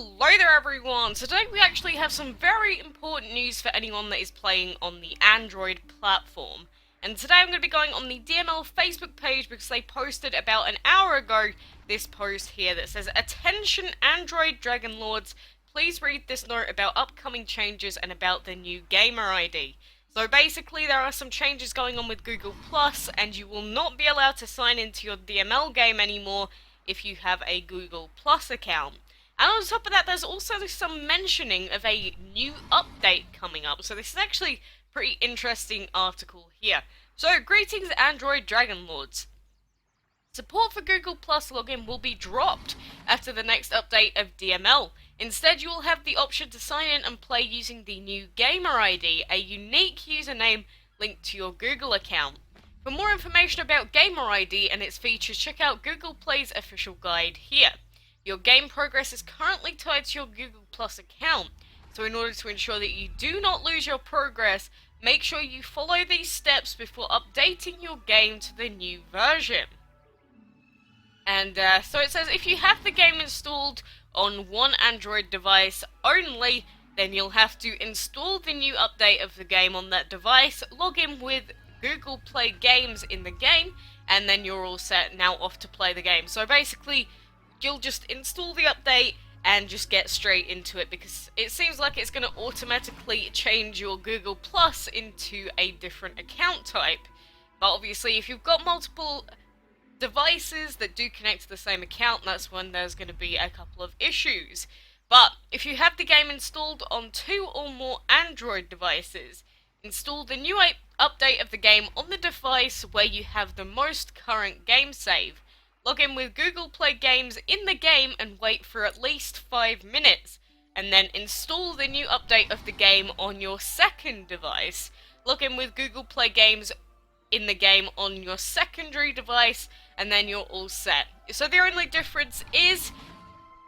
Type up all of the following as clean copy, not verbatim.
Hello there everyone! So today we actually have some very important news for anyone that is playing on the Android platform. And today I'm going to be going on the DML Facebook page because they posted about an hour ago this post here that says, "Attention Android Dragon Lords, please read this note about upcoming changes and about the new gamer ID." So basically there are some changes going on with Google Plus and you will not be allowed to sign into your DML game anymore if you have a Google Plus account. And on top of that, there's also some mentioning of a new update coming up. So this is actually a pretty interesting article here. So, greetings Android Dragon Lords. Support for Google Plus login will be dropped after the next update of DML. Instead, you will have the option to sign in and play using the new Gamer ID, a unique username linked to your Google account. For more information about Gamer ID and its features, check out Google Play's official guide here. Your game progress is currently tied to your Google Plus account, so in order to ensure that you do not lose your progress, make sure you follow these steps before updating your game to the new version. And so it says if you have the game installed on one Android device only, then you'll have to install the new update of the game on that device, log in with Google Play Games in the game, and then you're all set now off to play the game. So basically, you'll just install the update and just get straight into it because it seems like it's going to automatically change your Google Plus into a different account type. But obviously if you've got multiple devices that do connect to the same account, that's when there's going to be a couple of issues. But if you have the game installed on 2 or more Android devices, install the new update of the game on the device where you have the most current game save. Log in with Google Play Games in the game and wait for at least 5 minutes, and then install the new update of the game on your second device. Log in with Google Play Games in the game on your secondary device, and then you're all set. So the only difference is,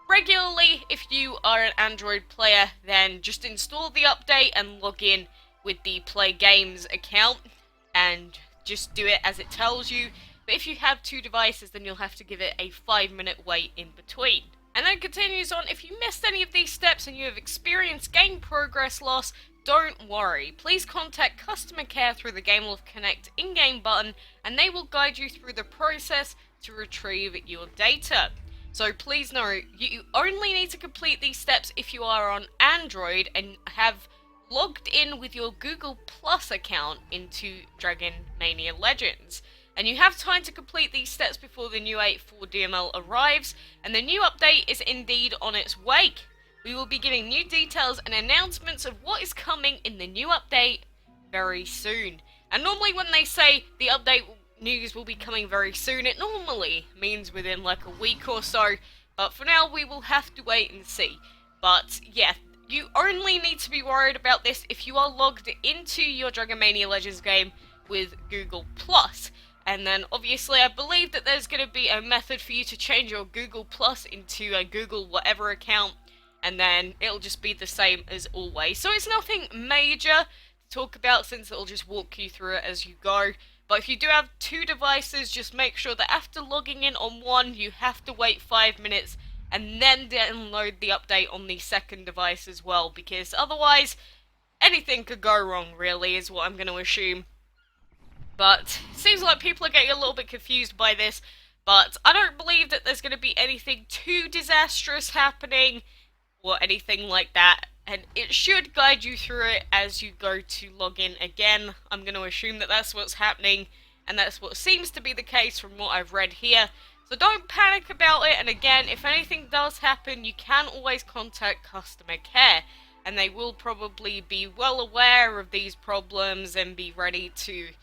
regularly, if you are an Android player, then just install the update and log in with the Play Games account, and just do it as it tells you. But if you have 2 devices, then you'll have to give it a 5-minute wait in between. And then continues on, if you missed any of these steps and you have experienced game progress loss, don't worry. Please contact customer care through the Gameloft Connect in-game button, and they will guide you through the process to retrieve your data. So please note, you only need to complete these steps if you are on Android and have logged in with your Google Plus account into Dragon Mania Legends. And you have time to complete these steps before the new 8.4 DML arrives, and the new update is indeed on its way. We will be giving new details and announcements of what is coming in the new update very soon. And normally when they say the update news will be coming very soon, it normally means within like a week or so, but for now we will have to wait and see. But yeah, you only need to be worried about this if you are logged into your Dragon Mania Legends game with Google Plus. And then obviously I believe that there's going to be a method for you to change your Google Plus into a Google whatever account, and then it'll just be the same as always. So it's nothing major to talk about since it'll just walk you through it as you go. But if you do have 2 devices, just make sure that after logging in on one, you have to wait 5 minutes and then download the update on the second device as well, because otherwise anything could go wrong really, is what I'm going to assume. But it seems like people are getting a little bit confused by this, but I don't believe that there's going to be anything too disastrous happening or anything like that, and it should guide you through it as you go to log in again. I'm going to assume that that's what's happening, and that's what seems to be the case from what I've read here. So don't panic about it, and again, if anything does happen, you can always contact customer care, and they will probably be well aware of these problems and be ready to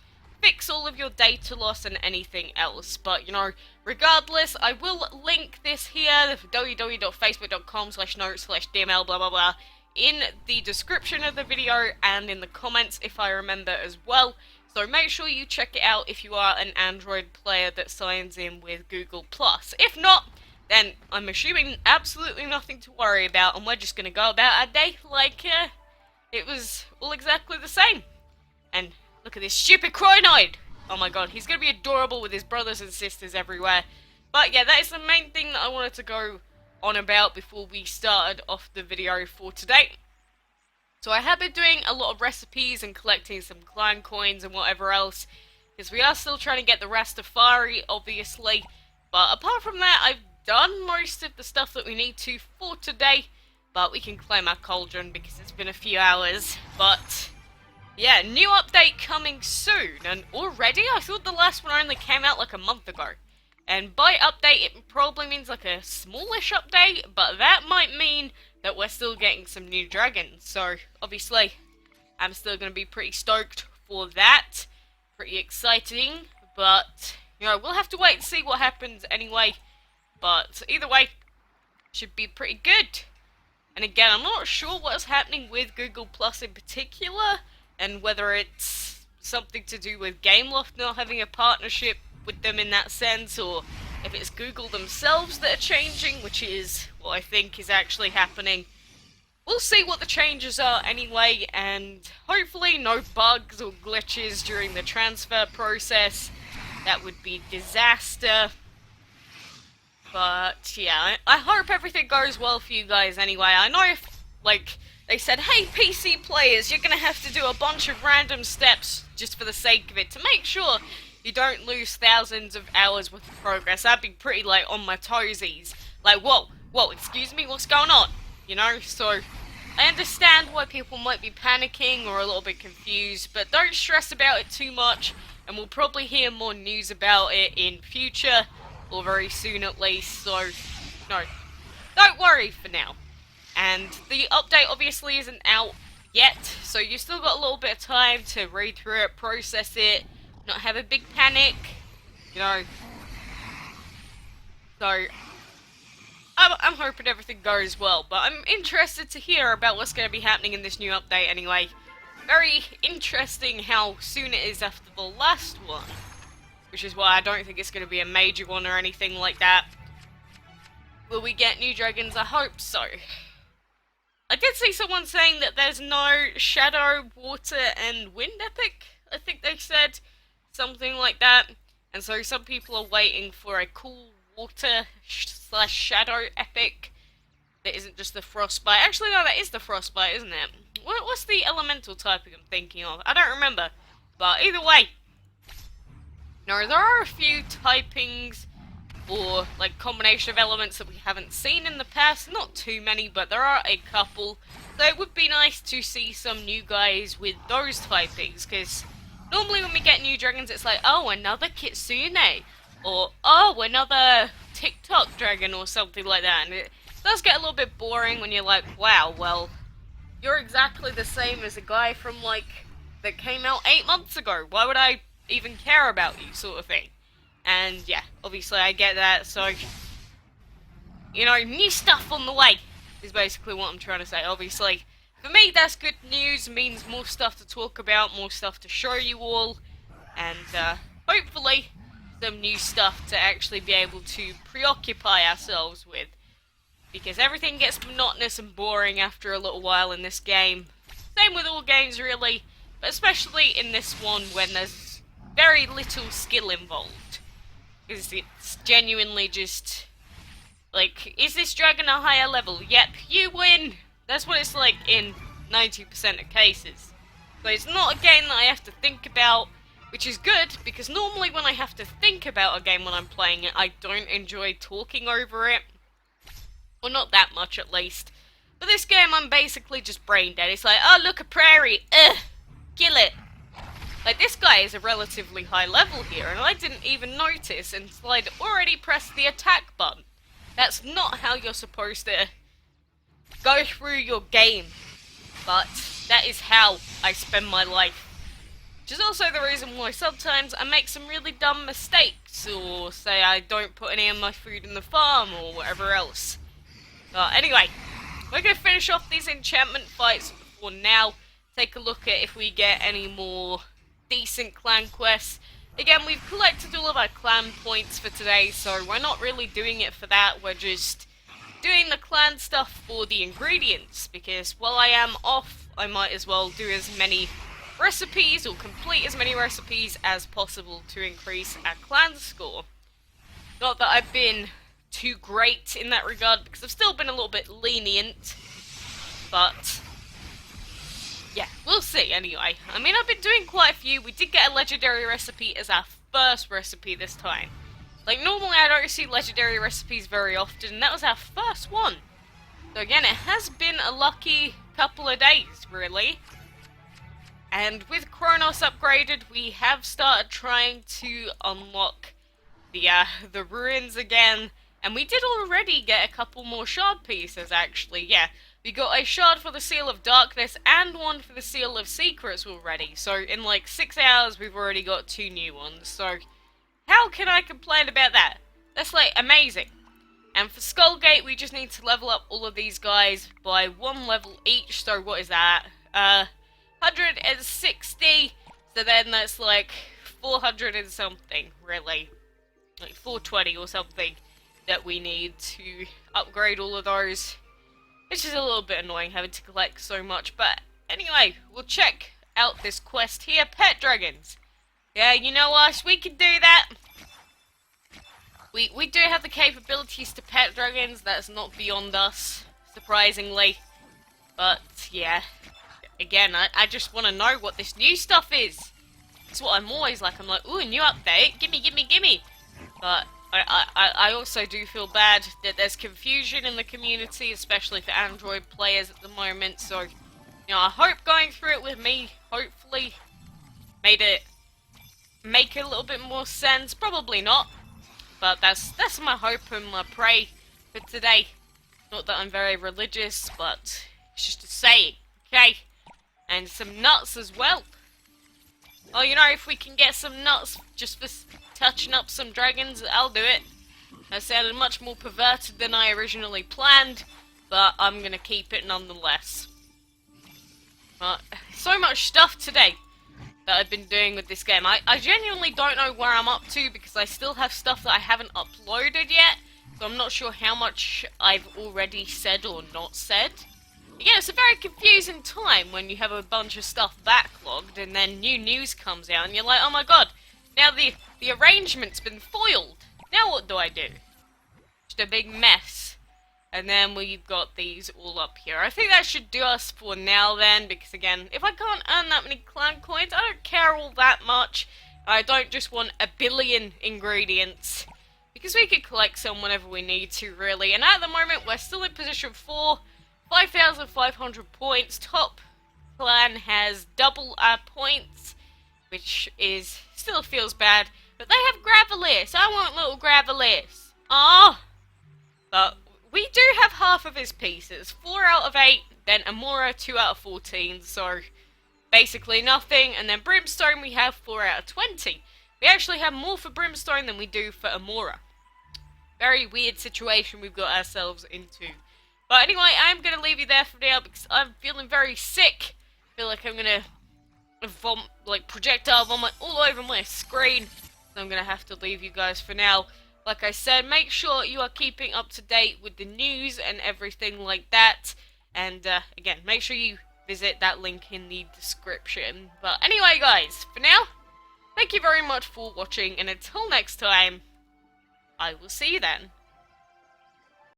fix all of your data loss and anything else. But you know, regardless, I will link this here, www.facebook.com/note/dml blah blah blah, in the description of the video and in the comments if I remember as well. So make sure you check it out if you are an Android player that signs in with Google Plus. If not, then I'm assuming absolutely nothing to worry about, and we're just gonna go about our day like it was all exactly the same. And look at this stupid Cronoid! Oh my god, he's gonna be adorable with his brothers and sisters everywhere. But yeah, that is the main thing that I wanted to go on about before we started off the video for today. So I have been doing a lot of recipes and collecting some clan coins and whatever else, because we are still trying to get the Rastafari, obviously. But apart from that, I've done most of the stuff that we need to for today. But we can claim our cauldron because it's been a few hours. But yeah, new update coming soon. And already? I thought the last one only came out like a month ago. And by update, it probably means like a smallish update, but that might mean that we're still getting some new dragons. So, obviously, I'm still going to be pretty stoked for that. Pretty exciting, but, you know, we'll have to wait and see what happens anyway. But, either way, should be pretty good. And again, I'm not sure what's happening with Google Plus in particular, and whether it's something to do with Gameloft not having a partnership with them in that sense, or if it's Google themselves that are changing, which is what I think is actually happening. We'll see what the changes are anyway, and hopefully no bugs or glitches during the transfer process. That would be disaster. But yeah, I hope everything goes well for you guys anyway. I know if, like, they said, hey PC players, you're gonna have to do a bunch of random steps just for the sake of it, to make sure you don't lose thousands of hours worth of progress. I'd be pretty, like, on my toesies. Like, whoa, excuse me, what's going on? You know, so I understand why people might be panicking or a little bit confused, but don't stress about it too much, and we'll probably hear more news about it in future, or very soon at least, so, no, don't worry for now. And the update obviously isn't out yet, so you've still got a little bit of time to read through it, process it, not have a big panic, you know. So, I'm hoping everything goes well, but I'm interested to hear about what's going to be happening in this new update anyway. Very interesting how soon it is after the last one, which is why I don't think it's going to be a major one or anything like that. Will we get new dragons? I hope so. I did see someone saying that there's no Shadow, Water, and Wind epic, I think they said. Something like that. And so some people are waiting for a cool Water / Shadow epic that isn't just the Frostbite. Actually, no, that is the Frostbite, isn't it? What's the elemental typing I'm thinking of? I don't remember. But either way, no, there are a few typings or like combination of elements that we haven't seen in the past. Not too many, but there are a couple. So it would be nice to see some new guys with those typings, because normally when we get new dragons, it's like, oh, another Kitsune, or oh, another TikTok dragon, or something like that. And it does get a little bit boring when you're like, wow, well, you're exactly the same as a guy from, like, that came out 8 months ago. Why would I even care about you, sort of thing? And yeah, obviously I get that, so, you know, new stuff on the way is basically what I'm trying to say. Obviously, for me, that's good news. Means more stuff to talk about, more stuff to show you all, and hopefully some new stuff to actually be able to preoccupy ourselves with. Because everything gets monotonous and boring after a little while in this game. Same with all games, really, but especially in this one when there's very little skill involved. Because it's genuinely just, like, is this dragon a higher level? Yep, you win! That's what it's like in 90% of cases. So it's not a game that I have to think about, which is good, because normally when I have to think about a game when I'm playing it, I don't enjoy talking over it. Well, not that much at least. But this game, I'm basically just brain dead. It's like, oh, look, a prairie, kill it. Like, this guy is a relatively high level here, and I didn't even notice until I'd already pressed the attack button. That's not how you're supposed to go through your game, but that is how I spend my life. Which is also the reason why sometimes I make some really dumb mistakes, or say I don't put any of my food in the farm, or whatever else. Anyway, we're going to finish off these enchantment fights for now, take a look at if we get any more decent clan quests. Again, we've collected all of our clan points for today, so we're not really doing it for that, we're just doing the clan stuff for the ingredients, because while I am off, I might as well do as many recipes, or complete as many recipes as possible to increase our clan score. Not that I've been too great in that regard, because I've still been a little bit lenient, but yeah, we'll see anyway. I mean, I've been doing quite a few. We did get a legendary recipe as our first recipe this time. Like, normally I don't see legendary recipes very often, and that was our first one. So again, it has been a lucky couple of days, really. And with Kronos upgraded, we have started trying to unlock the ruins again. And we did already get a couple more shard pieces, actually, yeah. We got a shard for the Seal of Darkness and one for the Seal of Secrets already. So in like 6 hours, we've already got 2 new ones. So how can I complain about that? That's like amazing. And for Skullgate, we just need to level up all of these guys by 1 level each. So what is that? 160. So then that's like 400 and something, really. Like 420 or something that we need to upgrade all of those. It's just a little bit annoying having to collect so much. But anyway, we'll check out this quest here. Pet dragons. Yeah, you know us, we can do that. We do have the capabilities to pet dragons. That's not beyond us, surprisingly. But yeah, again, I just want to know what this new stuff is. That's what I'm always like. I'm like, ooh, new update, gimme, gimme, gimme. But I also do feel bad that there's confusion in the community, especially for Android players at the moment. So, you know, I hope going through it with me, hopefully, make it a little bit more sense. Probably not, but that's my hope and my pray for today. Not that I'm very religious, but it's just a saying, okay? And some nuts as well. Oh, you know, if we can get some nuts just for touching up some dragons, I'll do it. That sounded much more perverted than I originally planned, but I'm gonna keep it nonetheless. So much stuff today that I've been doing with this game. I genuinely don't know where I'm up to because I still have stuff that I haven't uploaded yet, so I'm not sure how much I've already said or not said. Yeah, it's a very confusing time when you have a bunch of stuff backlogged and then new news comes out and you're like, oh my god, now the arrangement's been foiled. Now what do I do? Just a big mess. And then we've got these all up here. I think that should do us for now then, because again, if I can't earn that many clan coins, I don't care all that much. I don't just want a billion ingredients, because we could collect some whenever we need to, really. And at the moment, we're still in position 4. 5,500 points. Top clan has double our points, which is still feels bad. But they have Gravelis. I want little Gravelis. Ah, but we do have half of his pieces. 4 out of 8. Then Amora 2 out of 14. So basically nothing. And then Brimstone we have 4 out of 20. We actually have more for Brimstone than we do for Amora. Very weird situation we've got ourselves into. But anyway, I'm going to leave you there for now because I'm feeling very sick. I feel like I'm going to projectile vomit all over my screen. So I'm going to have to leave you guys for now. Like I said, make sure you are keeping up to date with the news and everything like that. And again, make sure you visit that link in the description. But anyway, guys, for now, thank you very much for watching. And until next time, I will see you then.